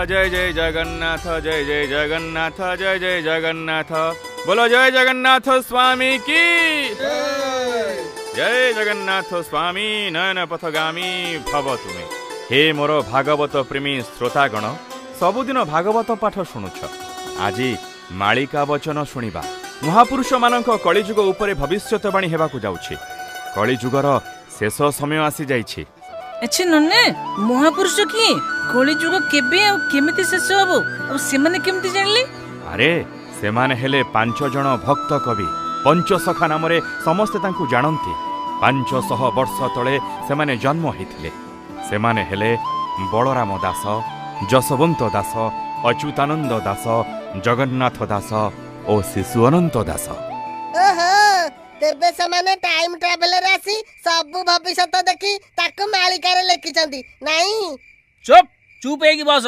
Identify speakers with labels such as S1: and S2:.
S1: जय जय जगन्नाथ जय जय जगन्नाथ जय जय जगन्नाथ बोलो जय जगन्नाथ स्वामी की जय जगन्नाथ स्वामी नयन पथगामी भव तुमे। हे मोर भागवत प्रेमी श्रोतागण सबुदिन भागवत पाठ शुणुछ आज मालिका वचन शुणिबा महापुरुष मानक कलिजुग उपरे भविष्यतवाणी हेबाकु जाउछि। कलिजुगर शेष समय आसी जाइछि।
S2: अच्छा नन्ने महापुरुष किए कलिजुग केबे आ केमिति शेष हबो आ सेमाने केमिति जानले?
S1: अरे सेमाने हेले 5 जन भक्त कवि पंचसखा नाम रे समस्ते तांकु जानନ୍ତି। 500 वर्ष तले सेमाने जन्म होइथिले। सेमाने हेले बलराम दास, जसवंत दास, अच्युतानंद दास, जगन्नाथ दास और शिशु अनंत दास।
S3: तेबे समाने टाइम ट्रैवलर आसी सब भविष्यत देखि ताको मालिका रे लिखिचंदी नाही।
S2: चुप चुप हेगी बस।